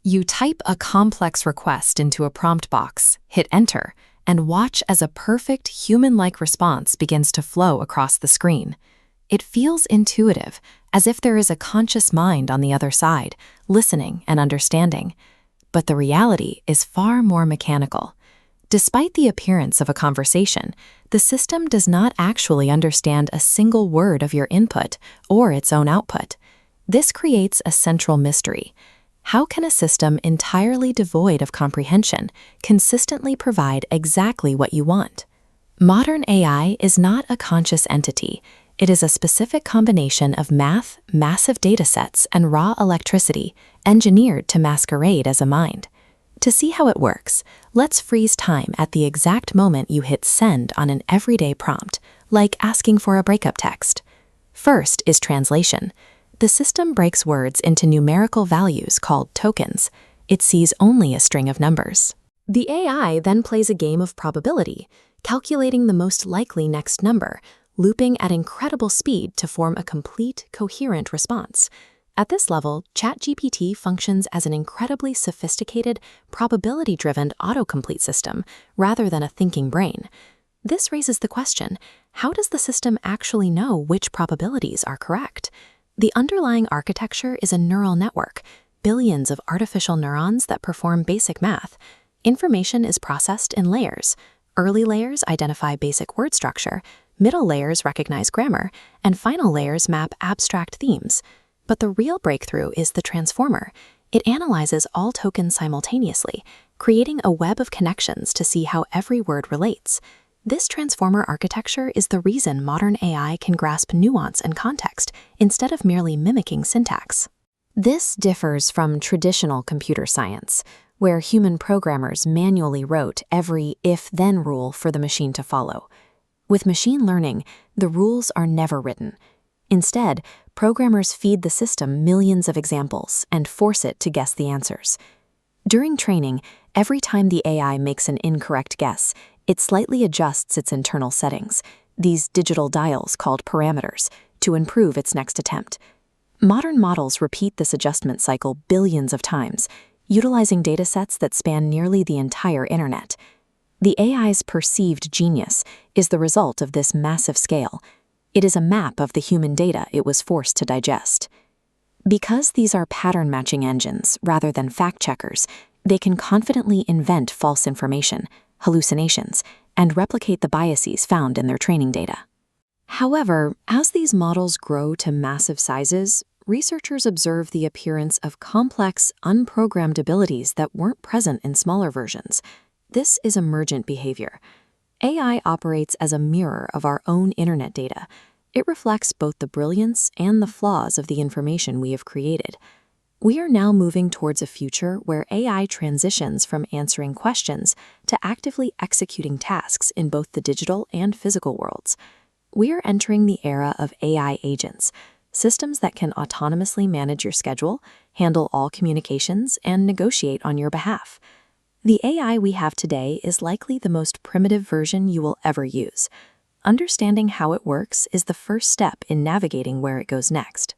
You type a complex request into a prompt box, hit enter, and watch as a perfect human-like response begins to flow across the screen. It feels intuitive, as if there is a conscious mind on the other side, listening and understanding. But the reality is far more mechanical. Despite the appearance of a conversation, the system does not actually understand a single word of your input or its own output. This creates a central mystery. How can a system entirely devoid of comprehension consistently provide exactly what you want? Modern AI is not a conscious entity. It is a specific combination of math, massive datasets, and raw electricity, engineered to masquerade as a mind. To see how it works, let's freeze time at the exact moment you hit send on an everyday prompt, like asking for a breakup text. First is translation. The system breaks words into numerical values called tokens. It sees only a string of numbers. The AI then plays a game of probability, calculating the most likely next number, looping at incredible speed to form a complete, coherent response. At this level, ChatGPT functions as an incredibly sophisticated, probability-driven autocomplete system rather than a thinking brain. This raises the question, how does the system actually know which probabilities are correct? The underlying architecture is a neural network, billions of artificial neurons that perform basic math. Information is processed in layers. Early layers identify basic word structure, middle layers recognize grammar, and final layers map abstract themes. But the real breakthrough is the transformer. It analyzes all tokens simultaneously, creating a web of connections to see how every word relates. This transformer architecture is the reason modern AI can grasp nuance and context instead of merely mimicking syntax. This differs from traditional computer science, where human programmers manually wrote every if-then rule for the machine to follow. With machine learning, the rules are never written. Instead, programmers feed the system millions of examples and force it to guess the answers. During training, every time the AI makes an incorrect guess, it slightly adjusts its internal settings, these digital dials called parameters, to improve its next attempt. Modern models repeat this adjustment cycle billions of times, utilizing datasets that span nearly the entire internet. The AI's perceived genius is the result of this massive scale. It is a map of the human data it was forced to digest. Because these are pattern-matching engines rather than fact-checkers, they can confidently invent false information, hallucinations, and replicate the biases found in their training data. However, as these models grow to massive sizes, researchers observe the appearance of complex, unprogrammed abilities that weren't present in smaller versions. This is emergent behavior. AI operates as a mirror of our own internet data. It reflects both the brilliance and the flaws of the information we have created. We are now moving towards a future where AI transitions from answering questions to actively executing tasks in both the digital and physical worlds. We are entering the era of AI agents, systems that can autonomously manage your schedule, handle all communications, and negotiate on your behalf. The AI we have today is likely the most primitive version you will ever use. Understanding how it works is the first step in navigating where it goes next.